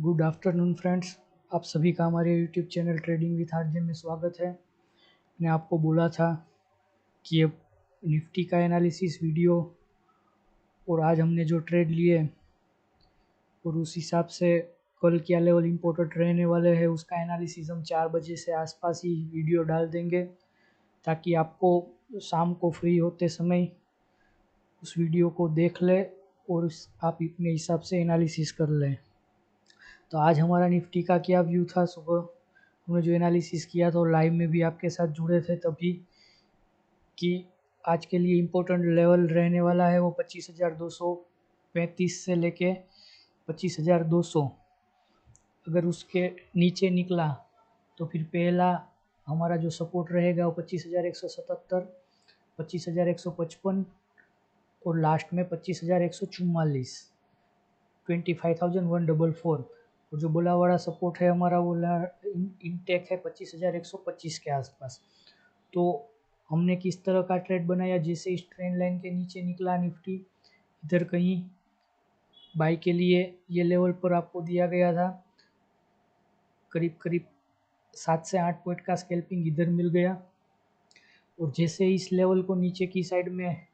Good afternoon friends. आप सभी का हमारे YouTube channel trading with RJ में स्वागत है। मैंने आपको बोला था कि अब निफ्टी का एनालिसिस वीडियो और आज हमने जो ट्रेड लिए और उस हिसाब से कल क्या लेवल इम्पोर्टेंट रहने वाले हैं उसका एनालिसिस हम 4 बजे से आसपास ही वीडियो डाल देंगे, ताकि आपको शाम को फ्री होते समय उस वीडियो को देख ले और आप अपने हिसाब से एनालिसिस कर लें। तो आज हमारा निफ्टी का क्या व्यू था, सुबह हमने जो एनालिसिस किया था लाइव में भी आपके साथ जुड़े थे तभी, कि आज के लिए इम्पोर्टेंट लेवल रहने वाला है वो 25,235 से लेके 25,200। अगर उसके नीचे निकला तो फिर पहला हमारा जो सपोर्ट रहेगा वो 25,177, 25,155 और लास्ट में 25,144, 25,144। और जो बोला वाला सपोर्ट है हमारा वो इनटेक है 25,125 के आसपास। तो हमने किस तरह का ट्रेड बनाया, जैसे इस ट्रेंड लाइन के नीचे निकला निफ्टी, इधर कहीं बाई के लिए ये लेवल पर आपको दिया गया था, करीब करीब 7 से 8 पॉइंट का स्कैल्पिंग इधर मिल गया। और जैसे इस लेवल को नीचे की साइड में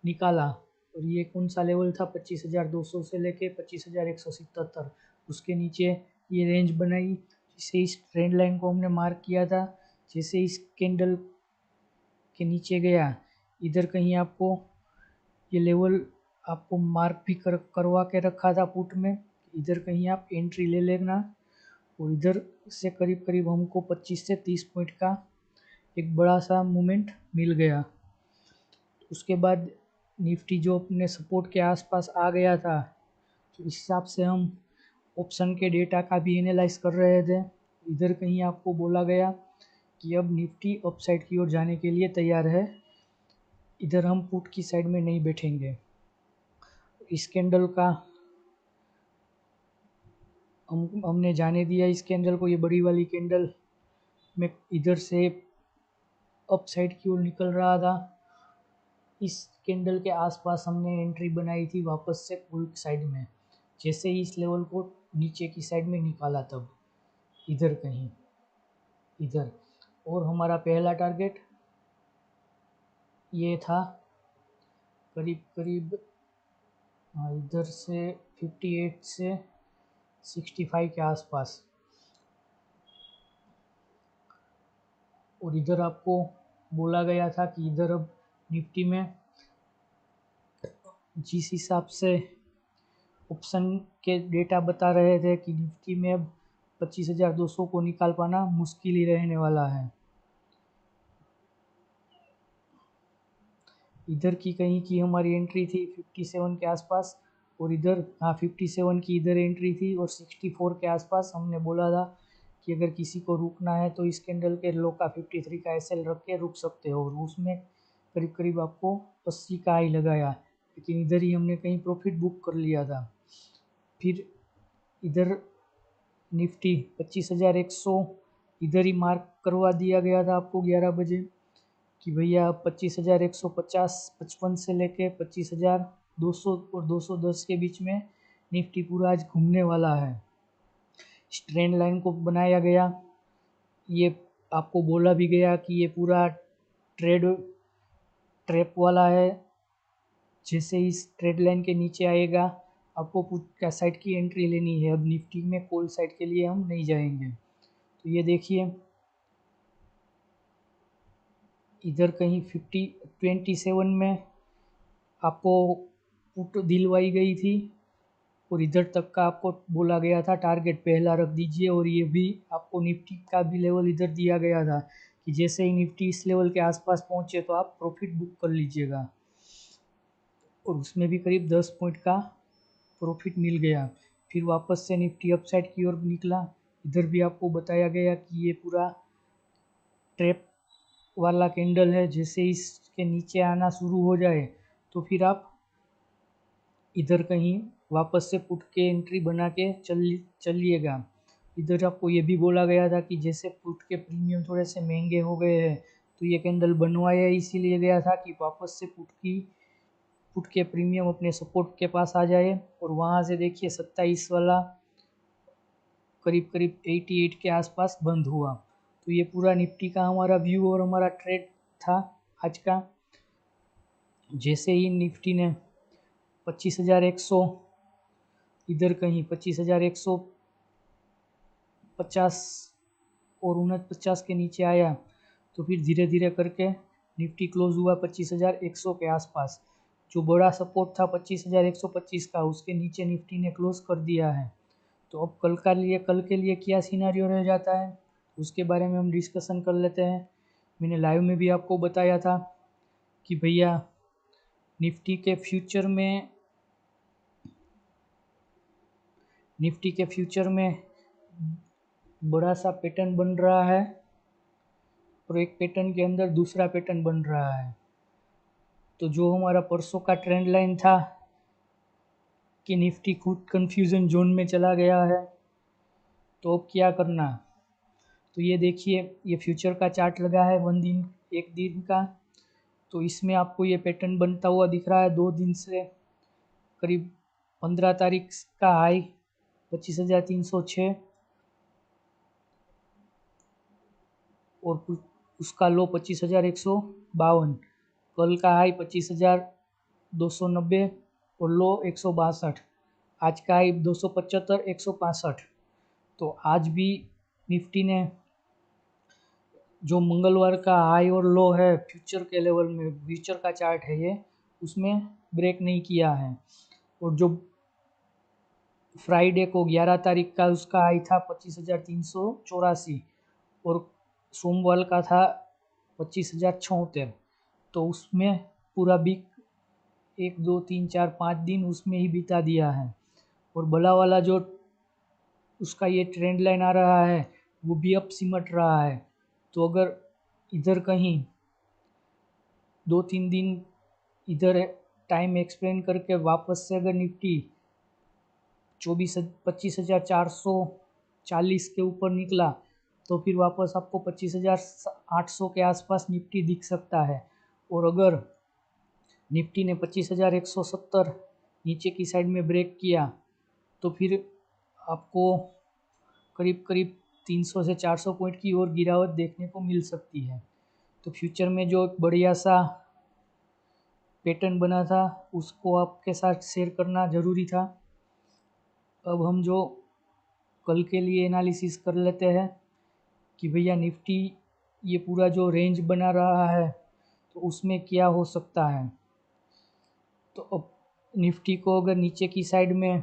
निकाला, और ये कौन सा लेवल था, 25,200 से लेके 25,177, उसके नीचे ये रेंज बनाई जिसे इस ट्रेंड लाइन को हमने मार्क किया था। जैसे इस कैंडल के नीचे गया, इधर कहीं आपको ये लेवल आपको मार्क भी करवा के रखा था पुट में, इधर कहीं आप एंट्री ले लेना। और इधर से करीब करीब हमको 25 से 30 पॉइंट का एक बड़ा सा मूवमेंट मिल गया। उसके बाद निफ्टी जो अपने सपोर्ट के आसपास आ गया था, तो इस हिसाब से हम ऑप्शन के डेटा का भी एनालाइज कर रहे थे। इधर कहीं आपको बोला गया कि अब निफ्टी अपसाइड की ओर जाने के लिए तैयार है, इधर हम पुट की साइड में नहीं बैठेंगे। इस कैंडल का हमने जाने दिया, इस कैंडल को, ये बड़ी वाली कैंडल में इधर से अपसाइड की ओर निकल रहा था। इस कैंडल के आसपास हमने एंट्री बनाई थी वापस से पुल साइड में, जैसे ही इस लेवल को नीचे की साइड में निकाला तब इधर कहीं इधर। और हमारा पहला टारगेट ये था करीब करीब इधर से 58 से 65 के आसपास। और इधर आपको बोला गया था कि इधर अब निफ्टी में जिस हिसाब से ऑप्शन के डेटा बता रहे थे कि निफ्टी में अब 25,200 को निकाल पाना मुश्किल ही रहने वाला है। इधर की कहीं की हमारी एंट्री थी 57 के आसपास, और इधर 57 की इधर एंट्री थी, और 64 के आसपास हमने बोला था कि अगर किसी को रुकना है तो इस कैंडल के लो का 53 का एसएल रख के रुक सकते हो। और उसमें करीब करीब आपको 80 का हाई लगाया, लेकिन इधर ही हमने कहीं प्रॉफिट बुक कर लिया था। फिर इधर निफ्टी 25,100 इधर ही मार्क करवा दिया गया था आपको 11 बजे कि भैया 25,150 55 से लेके 25,200 और 210 के बीच में निफ्टी पूरा आज घूमने वाला है। इस ट्रेंड लाइन को बनाया गया, ये आपको बोला भी गया कि ये पूरा ट्रैप वाला है। जैसे इस ट्रेड लाइन के नीचे आएगा आपको पुट का साइड की एंट्री लेनी है। अब निफ्टी में कॉल साइड के लिए हम नहीं जाएंगे। तो ये देखिए इधर कहीं 27 में आपको पुट दिलवाई गई थी, और इधर तक का आपको बोला गया था टारगेट पहला रख दीजिए। और ये भी आपको निफ्टी का भी लेवल इधर दिया गया था कि जैसे ही निफ्टी इस लेवल के आसपास पहुंचे तो आप प्रॉफिट बुक कर लीजिएगा। और उसमें भी करीब 10 पॉइंट का प्रॉफिट मिल गया। फिर वापस से निफ्टी अपसाइड की ओर निकला, इधर भी आपको बताया गया कि ये पूरा ट्रैप वाला कैंडल है, जैसे इसके नीचे आना शुरू हो जाए तो फिर आप इधर कहीं वापस से पुट के एंट्री बना के चलिएगा। इधर आपको ये भी बोला गया था कि जैसे पुट के प्रीमियम थोड़े से महंगे हो गए हैं, तो ये कैंडल बनवाया इसीलिए गया था कि वापस से पुट के प्रीमियम अपने सपोर्ट के पास आ जाए। और वहाँ से देखिए 27 वाला करीब करीब 88 के आसपास बंद हुआ। तो ये पूरा निफ्टी का हमारा व्यू और हमारा ट्रेड था आज का। जैसे ही निफ्टी ने 25,100 इधर कहीं 25,150 और 49 के नीचे आया, तो फिर धीरे धीरे करके निफ्टी क्लोज हुआ 25,100 के आसपास। जो बड़ा सपोर्ट था 25,125 का, उसके नीचे निफ्टी ने क्लोज कर दिया है। तो अब कल के लिए क्या सिनारियो रह जाता है, उसके बारे में हम डिस्कशन कर लेते हैं। मैंने लाइव में भी आपको बताया था कि भैया निफ्टी के फ्यूचर में बड़ा सा पैटर्न बन रहा है और एक पैटर्न के अंदर दूसरा पैटर्न बन रहा है। तो जो हमारा परसों का ट्रेंड लाइन था कि निफ्टी खुद कंफ्यूजन जोन में चला गया है, तो अब क्या करना। तो ये देखिए, ये फ्यूचर का चार्ट लगा है एक दिन का। तो इसमें आपको ये पैटर्न बनता हुआ दिख रहा है 2 दिन से। करीब 15 तारीख का हाई 25,306 और उसका लो 25,152। कल का हाई 25,290 और लो 162। आज का हाई 275, 165। तो आज भी निफ्टी ने जो मंगलवार का हाई और लो है फ्यूचर के लेवल में, फ्यूचर का चार्ट है ये, उसमें ब्रेक नहीं किया है। और जो फ्राइडे को 11 तारीख का उसका हाई था 25,384 और सोमवार का था 25,076। तो उसमें पूरा वीक 1 2 3 4 5 दिन उसमें ही बिता दिया है। और बला वाला जो उसका ये ट्रेंड लाइन आ रहा है वो भी अब सिमट रहा है। तो अगर इधर कहीं 2-3 दिन इधर टाइम एक्सप्लेन करके वापस से अगर निफ्टी 25,440 के ऊपर निकला, तो फिर वापस आपको 25,800 के आसपास निफ्टी दिख सकता है। और अगर निफ्टी ने 25,170 नीचे की साइड में ब्रेक किया, तो फिर आपको करीब करीब 300 से 400 पॉइंट की और गिरावट देखने को मिल सकती है। तो फ्यूचर में जो बढ़िया सा पैटर्न बना था उसको आपके साथ शेयर करना ज़रूरी था। अब हम जो कल के लिए एनालिसिस कर लेते हैं कि भैया निफ्टी ये पूरा जो रेंज बना रहा है तो उसमें क्या हो सकता है। तो अब निफ्टी को अगर नीचे की साइड में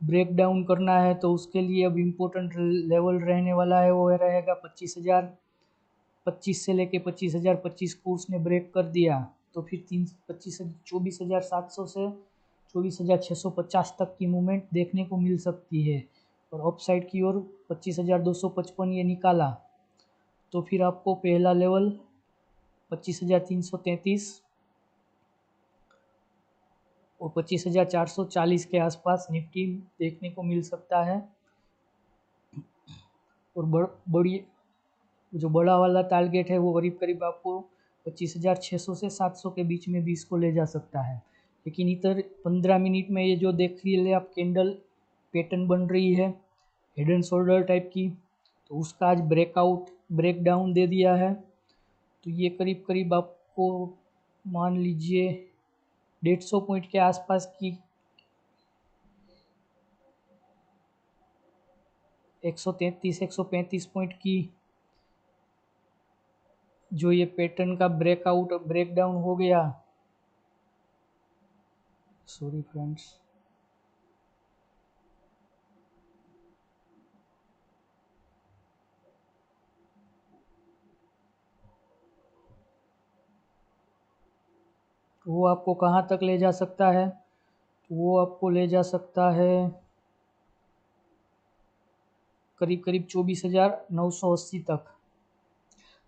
ब्रेक डाउन करना है तो उसके लिए अब इम्पोर्टेंट लेवल रहने वाला है, वो रहेगा 25,025 से लेके 25,025 को उसने ब्रेक कर दिया तो फिर 24,700 से 24,650 तक की मूवमेंट देखने को मिल सकती है। और अप साइड की ओर 25,255 ये निकाला तो फिर आपको पहला लेवल 25,333 और 25,440 के आसपास निफ्टी देखने को मिल सकता है। और बड़ी जो बड़ा वाला टारगेट है वो करीब करीब आपको 25,600 से 700 के बीच में भी इसको ले जा सकता है। लेकिन इधर 15 मिनट में ये जो देख लिए आप कैंडल पैटर्न बन रही है हेड एंड शोल्डर टाइप की, तो उसका आज ब्रेक डाउन दे दिया है। तो ये करीब करीब आपको मान लीजिए 150 पॉइंट के आसपास की 133-135 पॉइंट की जो ये पैटर्न का ब्रेक डाउन हो गया, सॉरी फ्रेंड्स, तो वो आपको कहाँ तक ले जा सकता है, तो वो आपको ले जा सकता है करीब करीब 24,980 तक।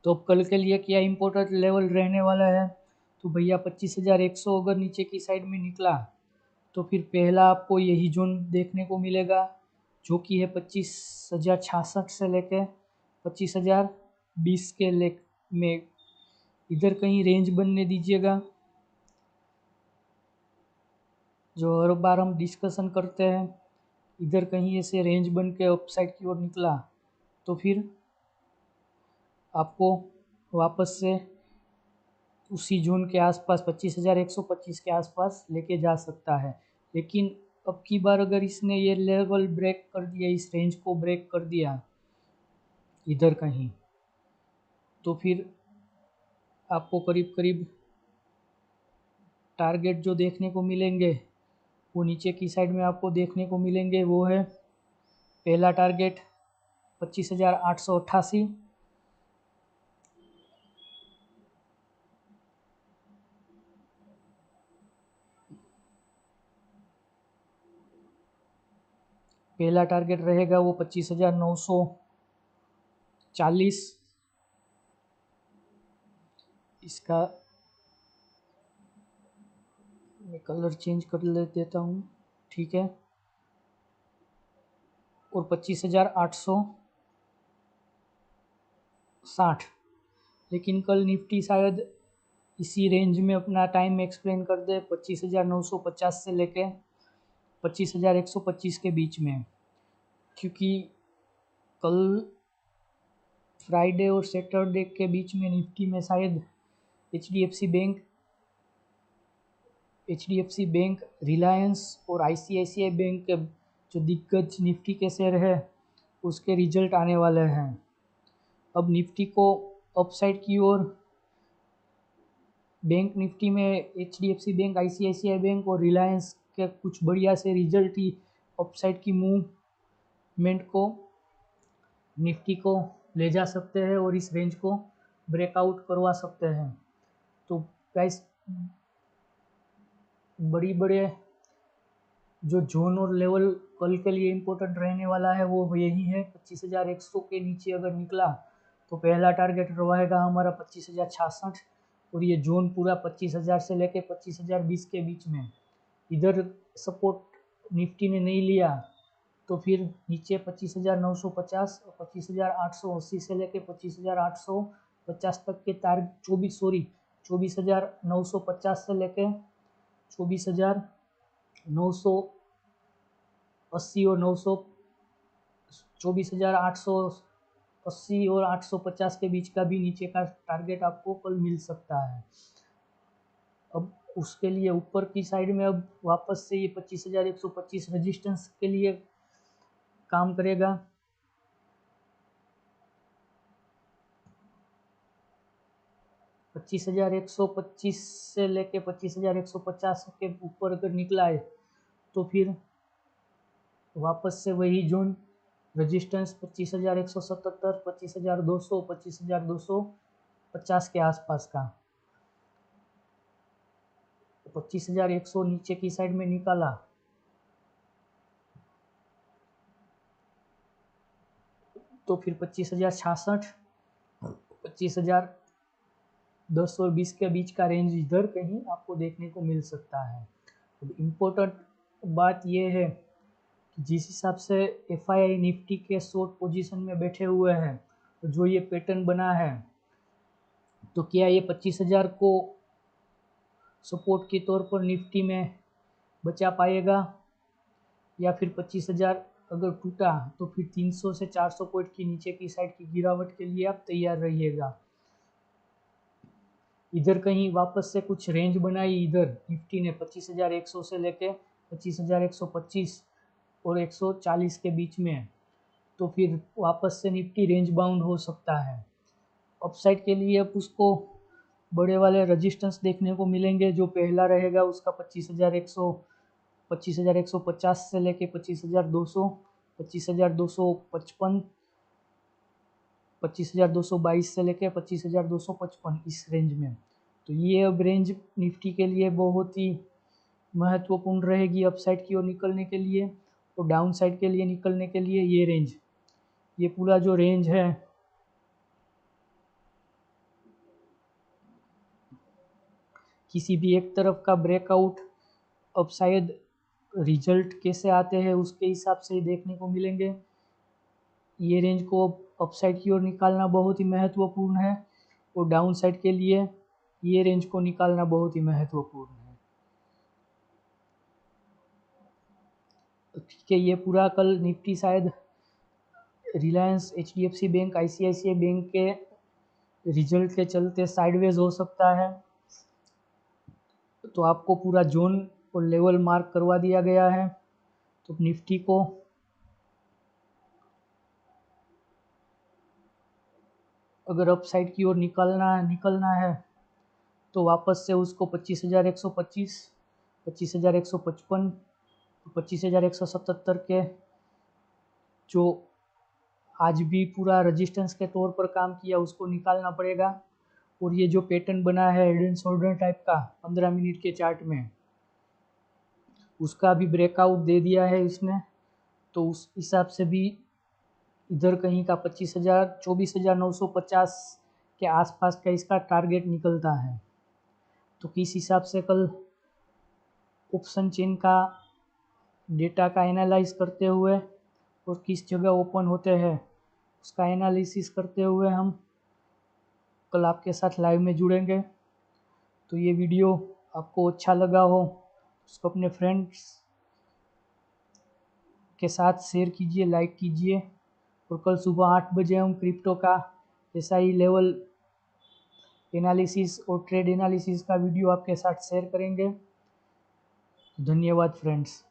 तो अब कल के लिए क्या इम्पोर्टेंट लेवल रहने वाला है, तो भैया 25,100 अगर नीचे की साइड में निकला तो फिर पहला आपको यही जोन देखने को मिलेगा जो कि है 25,066 से लेके 25,020 के लेक में। इधर कहीं रेंज बनने दीजिएगा। जो हर बार हम डिस्कशन करते हैं इधर कहीं ऐसे रेंज बन के अपसाइड की ओर निकला तो फिर आपको वापस से उसी जोन के आसपास 25,125 के आसपास लेके जा सकता है। लेकिन अब की बार अगर इसने ये लेवल ब्रेक कर दिया, इस रेंज को ब्रेक कर दिया इधर कहीं, तो फिर आपको करीब करीब टारगेट जो देखने को मिलेंगे वो नीचे की साइड में आपको देखने को मिलेंगे। वो है पहला टारगेट 25,888, पहला टारगेट रहेगा वो 25,940। इसका मैं कलर चेंज कर देता हूँ, ठीक है। और 25,860। लेकिन कल निफ्टी शायद इसी रेंज में अपना टाइम एक्सप्लेन कर दे, 25,950 से लेके 25,125 के बीच में, क्योंकि कल फ्राइडे और सैटरडे के बीच में निफ्टी में शायद H D F C bank, Reliance और ICICI बैंक के जो दिग्गज निफ्टी के शेयर है उसके रिजल्ट आने वाले हैं। अब निफ्टी को अपसाइड की ओर बैंक निफ्टी में HDFC बैंक, ICICI बैंक और रिलायंस के कुछ बढ़िया से रिजल्ट ही अपसाइड की मूवमेंट को निफ्टी को ले जा सकते हैं और इस रेंज को ब्रेकआउट करवा सकते हैं। तो गाइस, बड़े जो जोन और लेवल कल के लिए इम्पोर्टेंट रहने वाला है वो यही है। 25,100 के नीचे अगर निकला तो पहला टारगेट रहेगा हमारा 25,066, और ये जोन पूरा 25,000 से लेके 25,020 के बीच में। इधर सपोर्ट निफ्टी ने नहीं लिया तो फिर नीचे 25,950 और 25,880 से लेके 25,850 तक के टारगेट 24,950 से लेके 24,980 और 24,880 और 850 के बीच का भी नीचे का टारगेट आपको कल मिल सकता है। अब उसके लिए ऊपर की साइड में अब वापस से ये 25,125 रेजिस्टेंस के लिए काम करेगा। पच्चीस हजार 125 से लेके 25,150 के ऊपर अगर निकला है तो फिर वापस से वही जोन रेजिस्टेंस 25,177, 25,200, 25,250 के आसपास का। 25,100 नीचे की साइड में निकाला तो फिर 25,066, 25,220 के बीच का रेंज इधर कहीं आपको देखने को मिल सकता है। तो इम्पोर्टेंट बात यह है कि जिस हिसाब से FII निफ्टी के शॉर्ट पोजीशन में बैठे हुए हैं, तो जो ये पैटर्न बना है, तो क्या ये 25,000 को सपोर्ट के तौर पर निफ्टी में बचा पाएगा, या फिर 25,000 अगर टूटा तो फिर 300 से 400 पॉइंट की नीचे की साइड की गिरावट के लिए आप तैयार रहिएगा। इधर कहीं वापस से कुछ रेंज बनाई इधर निफ्टी ने 25,100 से लेके 25,125 और 140 के बीच में, तो फिर वापस से निफ्टी रेंज बाउंड हो सकता है। अपसाइड के लिए अब उसको बड़े वाले रेजिस्टेंस देखने को मिलेंगे। जो पहला रहेगा उसका 25,150 से लेके 25,200, 25,255, 25,222 से लेके 25,255 इस रेंज में। तो ये अब रेंज निफ्टी के लिए बहुत ही महत्वपूर्ण रहेगी अपसाइड की ओर निकलने के लिए, और डाउन साइड के लिए निकलने के लिए ये रेंज, ये पूरा जो रेंज है किसी भी एक तरफ का ब्रेकआउट अब शायद रिजल्ट कैसे आते हैं उसके हिसाब से देखने को मिलेंगे। ये रेंज को अपसाइड की ओर निकालना बहुत ही महत्वपूर्ण है, और डाउन साइड के लिए ये रेंज को निकालना बहुत ही महत्वपूर्ण है। ठीक है, ये पूरा कल निफ्टी शायद Reliance, HDFC bank, ICICI bank के रिजल्ट के चलते साइडवेज हो सकता है। तो आपको पूरा जोन और लेवल मार्क करवा दिया गया है। तो निफ्टी को अगर अपसाइड की ओर निकलना है तो वापस से उसको 25,125, 25,155, 25,177 के जो आज भी पूरा रेजिस्टेंस के तौर पर काम किया उसको निकालना पड़ेगा। और ये जो पैटर्न बना है हेड एंड शोल्डर टाइप का 15 मिनट के चार्ट में, उसका भी ब्रेकआउट दे दिया है इसने। तो उस हिसाब से भी इधर कहीं का 25,000, 24,950 के आसपास का इसका टारगेट निकलता है। तो किस हिसाब से कल ऑप्शन चेन का डेटा का एनालाइज करते हुए और किस जगह ओपन होते हैं उसका एनालिसिस करते हुए हम कल आपके साथ लाइव में जुड़ेंगे। तो ये वीडियो आपको अच्छा लगा हो उसको अपने फ्रेंड्स के साथ शेयर कीजिए, लाइक कीजिए। और कल सुबह 8 बजे हम क्रिप्टो का ऐसा ही लेवल एनालिसिस और ट्रेड एनालिसिस का वीडियो आपके साथ शेयर करेंगे। धन्यवाद फ्रेंड्स।